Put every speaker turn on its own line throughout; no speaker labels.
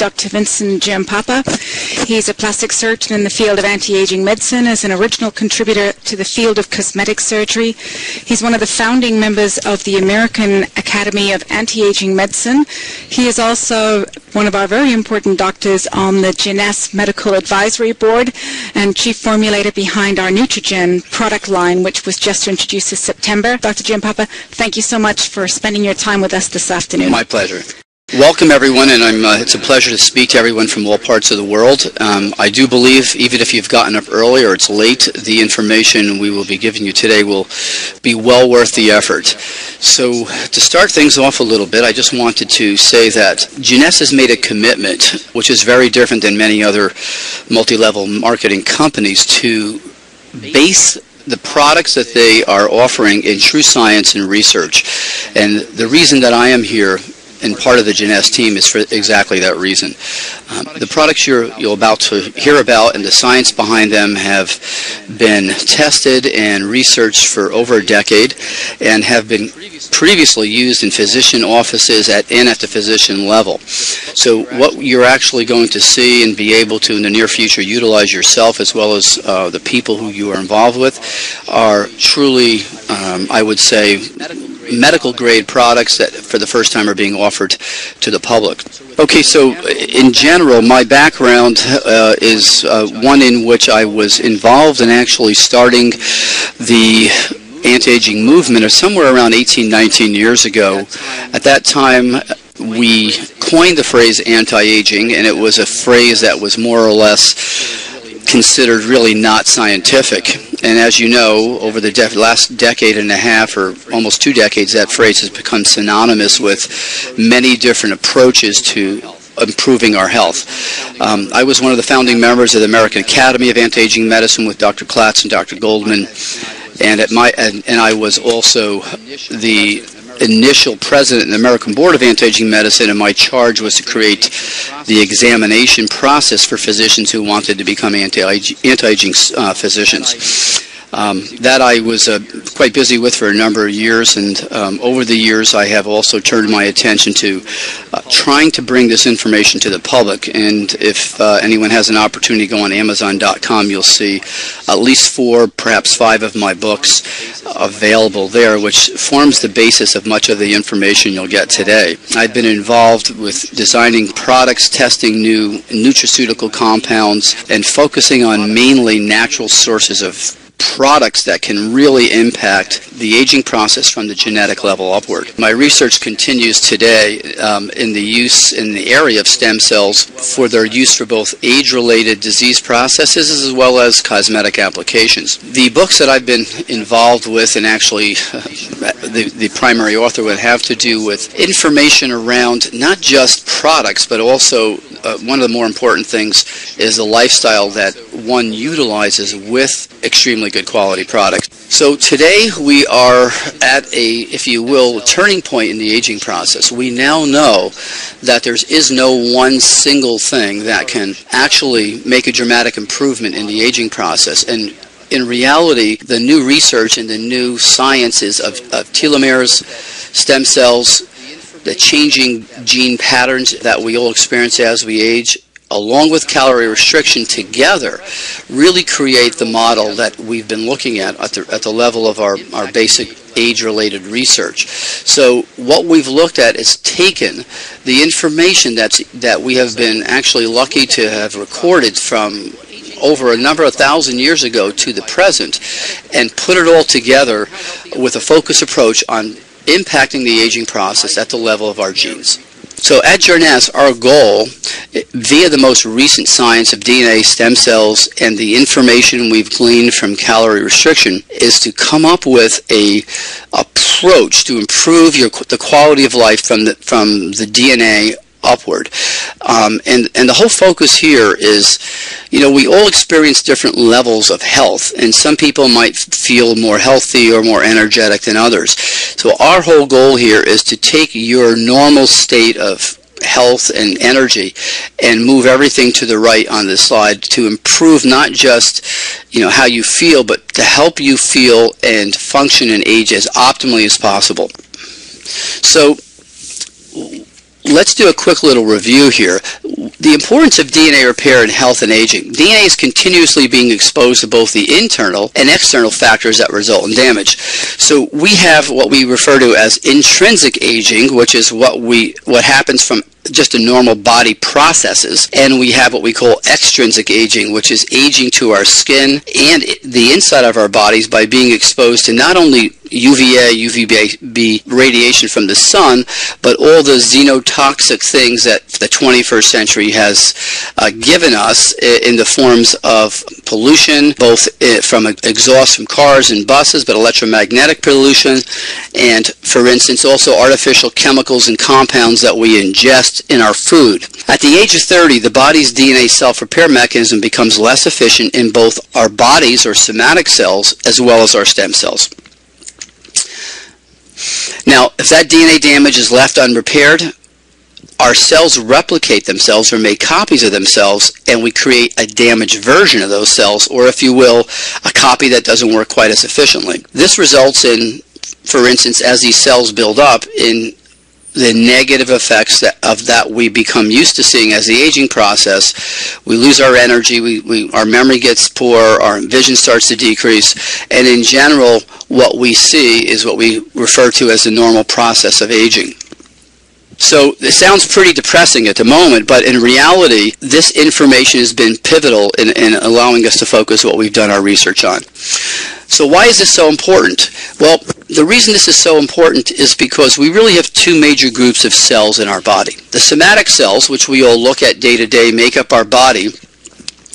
Dr. Vincent Giampapa. He's a plastic surgeon in the field of anti-aging medicine, as an original contributor to the field of cosmetic surgery. He's one of the founding members of the American Academy of Anti-Aging Medicine. He is also one of our very important doctors on the Jeunesse Medical Advisory Board and chief formulator behind our Nutrigen product line, which was just introduced this September. Dr. Giampapa, thank you so much for spending your time with us this afternoon.
My pleasure. Welcome, everyone, and it's a pleasure to speak to everyone from all parts of the world. I do believe, even if you've gotten up early or it's late, the information we will be giving you today will be well worth the effort. So to start things off a little bit, I just wanted to say that Jeunesse has made a commitment, which is very different than many other multi-level marketing companies, to base the products that they are offering in true science and research. And the reason that I am here and part of the Jeunesse team is for exactly that reason. The products you're about to hear about and the science behind them have been tested and researched for over a decade and have been previously used in physician offices and at the physician level. So what you're actually going to see and be able to in the near future utilize yourself, as well as the people who you are involved with, are truly, I would say, medical grade products that for the first time are being offered to the public. Okay, so in general, my background is one in which I was involved in actually starting the anti-aging movement somewhere around 18, 19 years ago. At that time, we coined the phrase anti-aging, and it was a phrase that was more or less considered really not scientific. And as you know, over the last decade and a half, or almost 2 decades, that phrase has become synonymous with many different approaches to improving our health. I was one of the founding members of the American Academy of Anti-Aging Medicine with Dr. Klatz and Dr. Goldman, and I was also the initial president of the American Board of Anti-Aging Medicine, and my charge was to create the examination process for physicians who wanted to become anti-aging physicians. That I was quite busy with for a number of years, and over the years I have also turned my attention to trying to bring this information to the public. And if anyone has an opportunity to go on Amazon.com, you'll see at least 4, perhaps 5 of my books available there, which forms the basis of much of the information you'll get today. I've been involved with designing products, testing new nutraceutical compounds, and focusing on mainly natural sources of products that can really impact the aging process from the genetic level upward. My research continues today in the use in the area of stem cells for their use for both age-related disease processes as well as cosmetic applications. The books that I've been involved with, and actually the primary author, would have to do with information around not just products, but also one of the more important things is the lifestyle that one utilizes with extremely good quality products. So today we are at a, if you will, turning point in the aging process. We now know that there is no one single thing that can actually make a dramatic improvement in the aging process. And in reality, the new research and the new sciences of telomeres, stem cells, the changing gene patterns that we all experience as we age, along with calorie restriction together, really create the model that we've been looking at the level of our basic age-related research. So what we've looked at is taken the information that we have been actually lucky to have recorded from over a number of thousand years ago to the present, and put it all together with a focused approach on impacting the aging process at the level of our genes. So at Jeunesse, our goal, via the most recent science of DNA, stem cells, and the information we've gleaned from calorie restriction, is to come up with a approach to improve the quality of life from the DNA upward. And the whole focus here is, we all experience different levels of health, and some people might feel more healthy or more energetic than others. So our whole goal here is to take your normal state of health and energy and move everything to the right on this slide to improve not just how you feel, but to help you feel and function and age as optimally as possible. So let's do a quick little review here. The importance of DNA repair in health and aging. DNA is continuously being exposed to both the internal and external factors that result in damage. So we have what we refer to as intrinsic aging, which is what happens from just a normal body processes, and we have what we call extrinsic aging, which is aging to our skin and the inside of our bodies by being exposed to not only UVA, UVB radiation from the sun, but all the xenotoxic things that the 21st century has given us in the forms of pollution, both from exhaust from cars and buses, but electromagnetic pollution, and, for instance, also artificial chemicals and compounds that we ingest in our food. At the age of 30, the body's DNA self-repair mechanism becomes less efficient in both our bodies, or somatic cells, as well as our stem cells. Now, if that DNA damage is left unrepaired, our cells replicate themselves or make copies of themselves, and we create a damaged version of those cells, or if you will, a copy that doesn't work quite as efficiently. This results in, for instance, as these cells build up, in the negative effects that we become used to seeing as the aging process. We lose our energy, our memory gets poor, our vision starts to decrease, and in general, what we see is what we refer to as the normal process of aging. So it sounds pretty depressing at the moment, but in reality, this information has been pivotal in allowing us to focus what we've done our research on. So why is this so important? Well, the reason this is so important is because we really have two major groups of cells in our body. The somatic cells, which we all look at day to day, make up our body.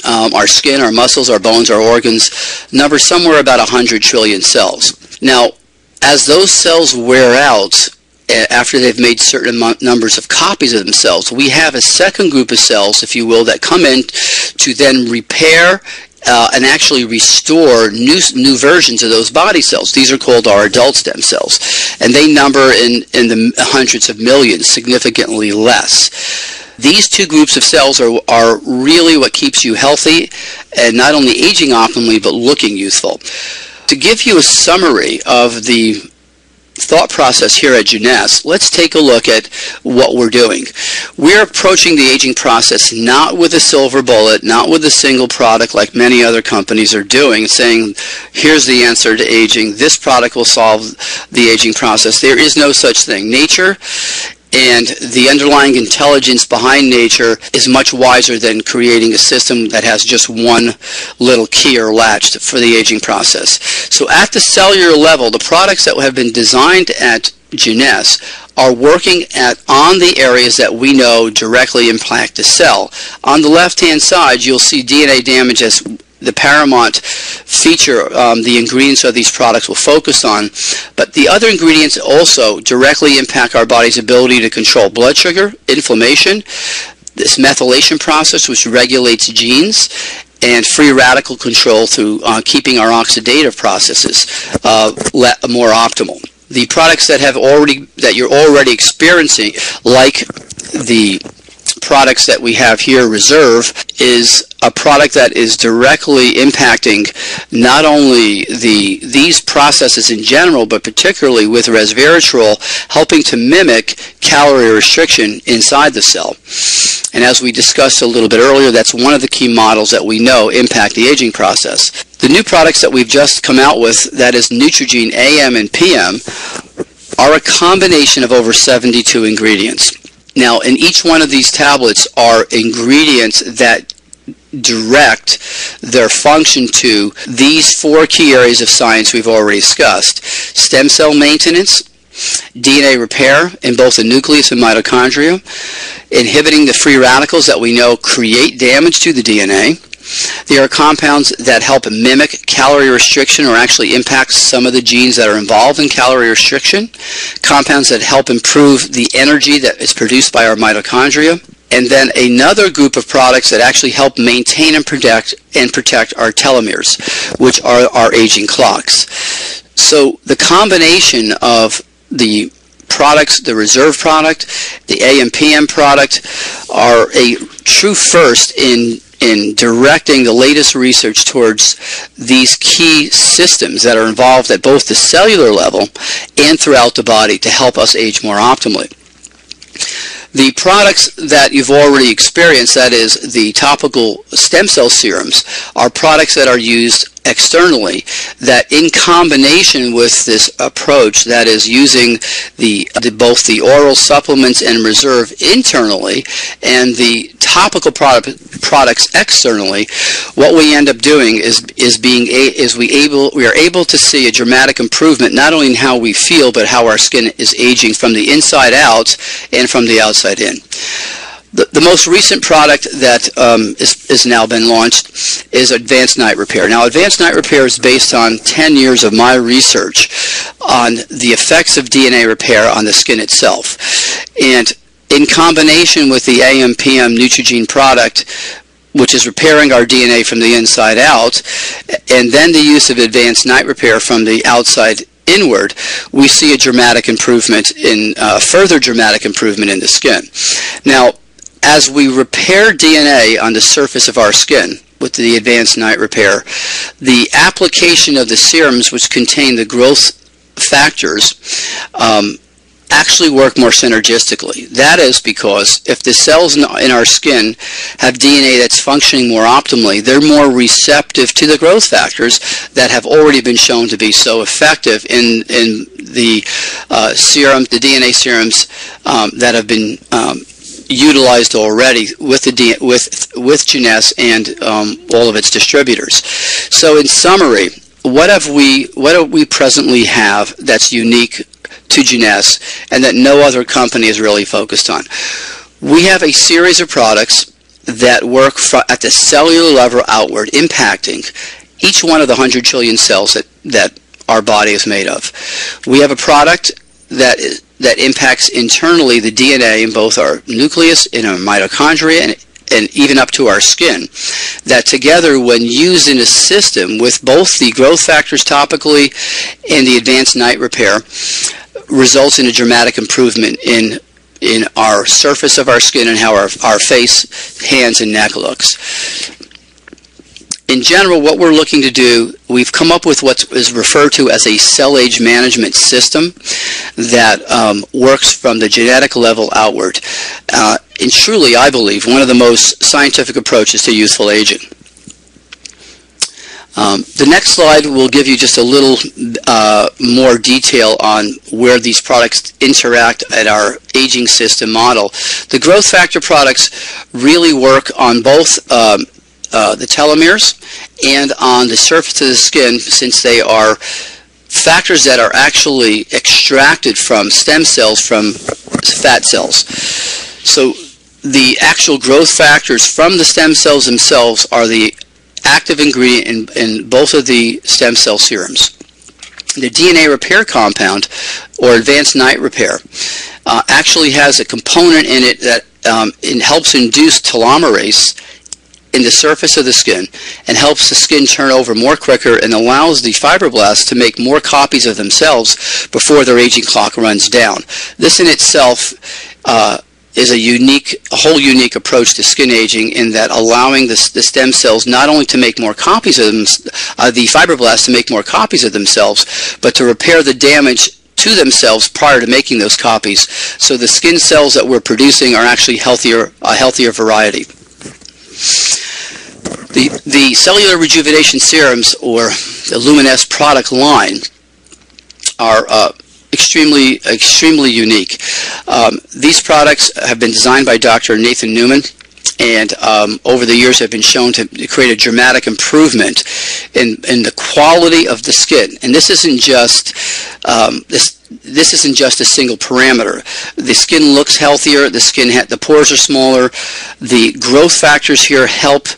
Our skin, our muscles, our bones, our organs, number somewhere about 100 trillion cells. Now, as those cells wear out, after they've made certain numbers of copies of themselves, we have a second group of cells, if you will, that come in to then repair and actually restore new versions of those body cells. These are called our adult stem cells, and they number in the hundreds of millions, significantly less. These two groups of cells are really what keeps you healthy and not only aging optimally, but looking youthful. To give you a summary of the thought process here at Jeunesse, let's take a look at what we're doing. We're approaching the aging process not with a silver bullet, not with a single product like many other companies are doing, saying, here's the answer to aging, this product will solve the aging process. There is no such thing. Nature and the underlying intelligence behind nature is much wiser than creating a system that has just one little key or latch for the aging process. So at the cellular level, the products that have been designed at Jeunesse are working on the areas that we know directly impact the cell. On the left-hand side, you'll see DNA damage as the paramount feature the ingredients of these products will focus on, but the other ingredients also directly impact our body's ability to control blood sugar, inflammation, this methylation process which regulates genes, and free radical control through keeping our oxidative processes more optimal. The products that you're already experiencing, like the products that we have here, Reserve, is a product that is directly impacting not only these processes in general, but particularly with resveratrol, helping to mimic calorie restriction inside the cell. And as we discussed a little bit earlier, that's one of the key models that we know impact the aging process. The new products that we've just come out with, that is Neutrogene AM and PM, are a combination of over 72 ingredients. Now, in each one of these tablets are ingredients that direct their function to these four key areas of science we've already discussed: stem cell maintenance, DNA repair in both the nucleus and mitochondria, inhibiting the free radicals that we know create damage to the DNA. There are compounds that help mimic calorie restriction or actually impact some of the genes that are involved in calorie restriction. Compounds that help improve the energy that is produced by our mitochondria. And then another group of products that actually help maintain and protect our telomeres, which are our aging clocks. So the combination of the products, the Reserve product, the AM/PM product, are a true first in directing the latest research towards these key systems that are involved at both the cellular level and throughout the body to help us age more optimally. The products that you've already experienced, that is the topical stem cell serums, are products that are used externally, that in combination with this approach, that is using both the oral supplements and reserve internally and the topical products externally, what we end up doing is we are able to see a dramatic improvement not only in how we feel but how our skin is aging from the inside out and from the outside in. The most recent product that is now been launched is Advanced Night Repair. Now, Advanced Night Repair is based on 10 years of my research on the effects of DNA repair on the skin itself. And in combination with the AM/PM Neutrogene product, which is repairing our DNA from the inside out, and then the use of Advanced Night Repair from the outside inward, we see a dramatic improvement further dramatic improvement in the skin. Now, as we repair DNA on the surface of our skin with the Advanced Night Repair, the application of the serums which contain the growth factors actually work more synergistically. That is because if the cells in our skin have DNA that's functioning more optimally, they're more receptive to the growth factors that have already been shown to be so effective in the the DNA serums that have been utilized already with Jeunesse and all of its distributors. So in summary, what do we presently have that's unique to Jeunesse and that no other company is really focused on? We have a series of products that work at the cellular level outward, impacting each one of the 100 trillion cells that our body is made of. We have a product that impacts internally the DNA in both our nucleus, in our mitochondria, and even up to our skin, that together, when used in a system with both the growth factors topically and the Advanced Night Repair, results in a dramatic improvement in our surface of our skin and how our face, hands, and neck looks. In general, what we're looking to do, we've come up with what is referred to as a cell age management system that works from the genetic level outward. And truly, I believe, one of the most scientific approaches to youthful aging. The next slide will give you just a little more detail on where these products interact at our aging system model. The growth factor products really work on both the telomeres and on the surface of the skin, since they are factors that are actually extracted from stem cells from fat cells. So the actual growth factors from the stem cells themselves are the active ingredient in both of the stem cell serums. The DNA repair compound, or Advanced Night Repair, actually has a component in it that helps induce telomerase in the surface of the skin and helps the skin turn over more quicker and allows the fibroblasts to make more copies of themselves before their aging clock runs down. This in itself is a whole unique approach to skin aging, in that allowing the stem cells not only to make more copies of them, the fibroblasts to make more copies of themselves, but to repair the damage to themselves prior to making those copies. So the skin cells that we're producing are actually a healthier variety. The cellular rejuvenation serums, or the Luminesce product line, are extremely unique. These products have been designed by Dr. Nathan Newman, and over the years have been shown to create a dramatic improvement in the quality of the skin. And this isn't just this isn't just a single parameter. The skin looks healthier. The pores are smaller. The growth factors here help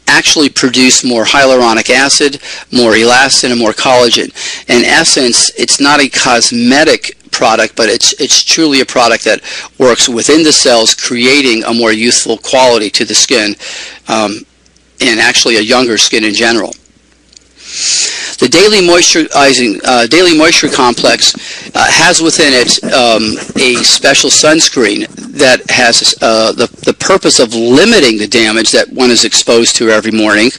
actually produce more hyaluronic acid, more elastin, and more collagen. In essence, it's not a cosmetic product, but it's truly a product that works within the cells, creating a more youthful quality to the skin, and actually a younger skin in general. The daily moisture complex has within it a special sunscreen that has the purpose of limiting the damage that one is exposed to every morning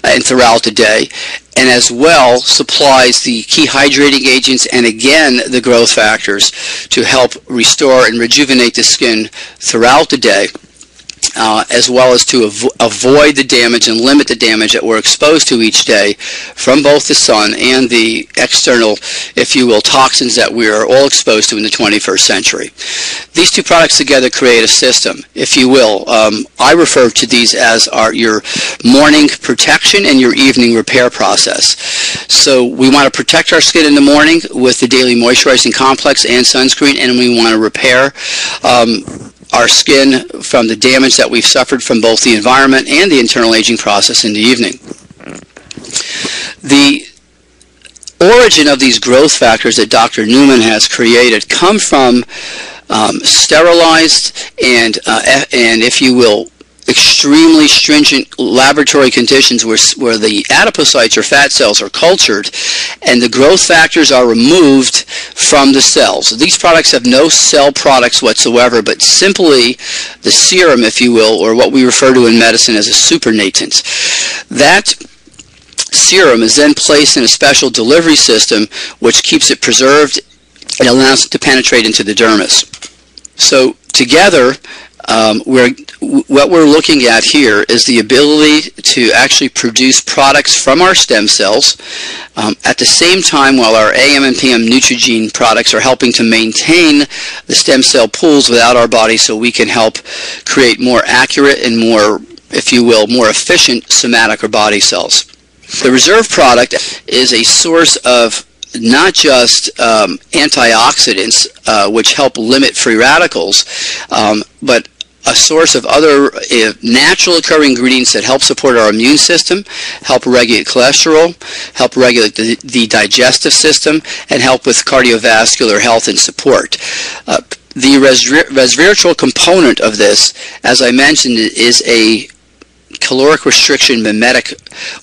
and throughout the day, and as well supplies the key hydrating agents and again the growth factors to help restore and rejuvenate the skin throughout the day, as well as to avoid the damage and limit the damage that we're exposed to each day from both the sun and the external, if you will, toxins that we are all exposed to in the 21st century. These two products together create a system, if you will. I refer to these as your morning protection and your evening repair process. So we want to protect our skin in the morning with the daily moisturizing complex and sunscreen, and we want to repair our skin from the damage that we've suffered from both the environment and the internal aging process in the evening. The origin of these growth factors that Dr. Newman has created come from sterilized and if you will, extremely stringent laboratory conditions where the adipocytes or fat cells are cultured and the growth factors are removed from the cells. These products have no cell products whatsoever, but simply the serum, if you will, or what we refer to in medicine as a supernatant. That serum is then placed in a special delivery system which keeps it preserved and allows it to penetrate into the dermis. So together, what we're looking at here is the ability to actually produce products from our stem cells at the same time while our AM and PM Neutrogene products are helping to maintain the stem cell pools without our body so we can help create more accurate and more, if you will, more efficient somatic or body cells. The reserve product is a source of not just antioxidants, which help limit free radicals, but a source of other natural occurring ingredients that help support our immune system, help regulate cholesterol, help regulate the digestive system, and help with cardiovascular health and support. The resveratrol component of this, as I mentioned, is a caloric restriction mimetic,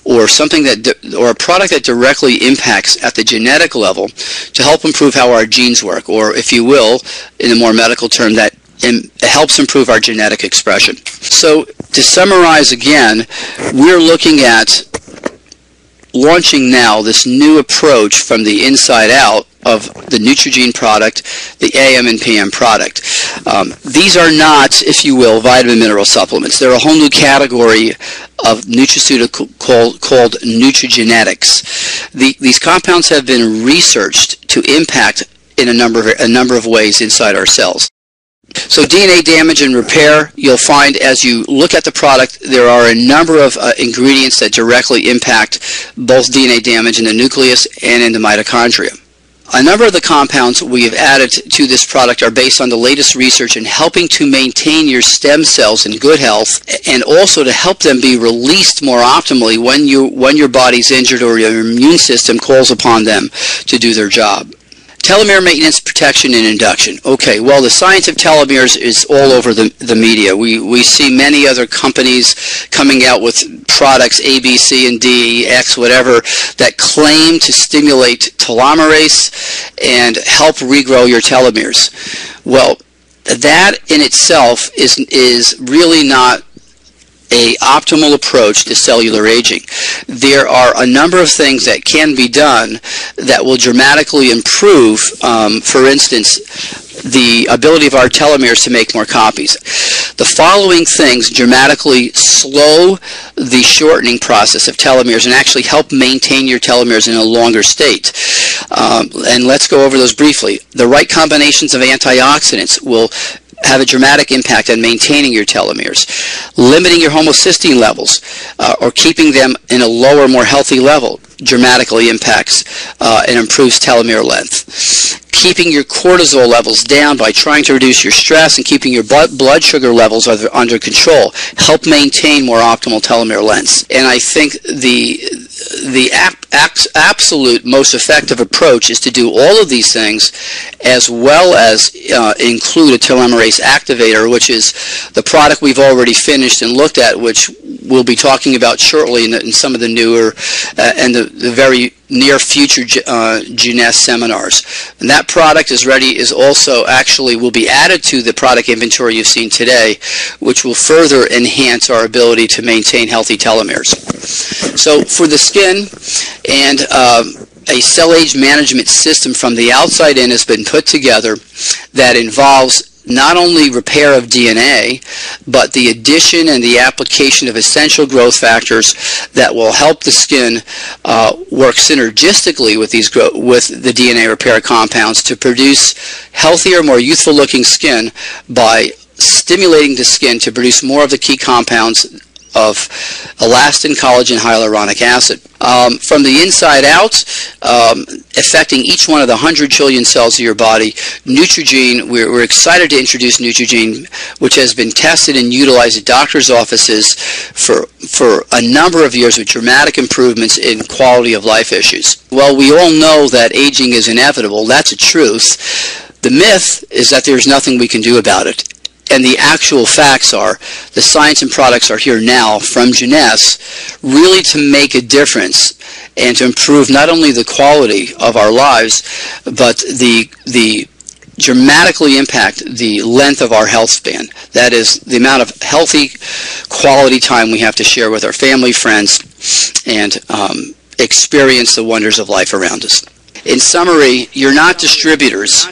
or something or a product that directly impacts at the genetic level to help improve how our genes work, or if you will, in a more medical term, that it helps improve our genetic expression. So to summarize again, we're looking at launching now this new approach from the inside out of the Neutrogene product, the AM and PM product. These are not, if you will, vitamin mineral supplements. They're a whole new category of nutraceutical called nutrigenetics. These compounds have been researched to impact in a number of ways inside our cells. So DNA damage and repair, you'll find as you look at the product, there are a number of ingredients that directly impact both DNA damage in the nucleus and in the mitochondria. A number of the compounds we have added to this product are based on the latest research in helping to maintain your stem cells in good health and also to help them be released more optimally when your body's injured or your immune system calls upon them to do their job. Telomere maintenance, protection, and induction. Okay, well, the science of telomeres is all over the media. We see many other companies coming out with products, A, B, C, and D, X, whatever, that claim to stimulate telomerase and help regrow your telomeres. Well, that in itself is really not an optimal approach to cellular aging. There are a number of things that can be done that will dramatically improve, for instance, the ability of our telomeres to make more copies. The following things dramatically slow the shortening process of telomeres and actually help maintain your telomeres in a longer state. And let's go over those briefly. The right combinations of antioxidants will have a dramatic impact on maintaining your telomeres. Limiting your homocysteine levels or keeping them in a lower, more healthy level dramatically impacts and improves telomere length. Keeping your cortisol levels down by trying to reduce your stress and keeping your blood sugar levels under control help maintain more optimal telomere lengths. And I think the absolute most effective approach is to do all of these things as well as include a telomerase activator, which is the product we've already finished and looked at, which we'll be talking about shortly in some of the newer and the very near future Jeunesse seminars. And that product is also actually will be added to the product inventory you've seen today, which will further enhance our ability to maintain healthy telomeres. So for the skin, and a cell age management system from the outside in has been put together that involves not only repair of DNA, but the addition and the application of essential growth factors that will help the skin work synergistically with the DNA repair compounds to produce healthier, more youthful looking skin by stimulating the skin to produce more of the key compounds of elastin, collagen, hyaluronic acid. From the inside out, affecting each one of the 100 trillion cells of your body, Neutrogene, we're excited to introduce Neutrogene, which has been tested and utilized at doctors' offices for a number of years with dramatic improvements in quality of life issues. Well, we all know that aging is inevitable. That's a truth. The myth is that there's nothing we can do about it. And the actual facts are, the science and products are here now from Jeunesse, really to make a difference and to improve not only the quality of our lives, but the dramatically impact the length of our health span. That is, the amount of healthy quality time we have to share with our family, friends, and experience the wonders of life around us. In summary, you're not distributors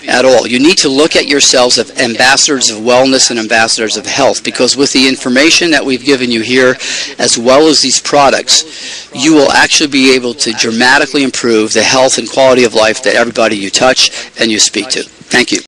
at all. You need to look at yourselves as ambassadors of wellness and ambassadors of health, because with the information that we've given you here, as well as these products, you will actually be able to dramatically improve the health and quality of life that everybody you touch and you speak to. Thank you.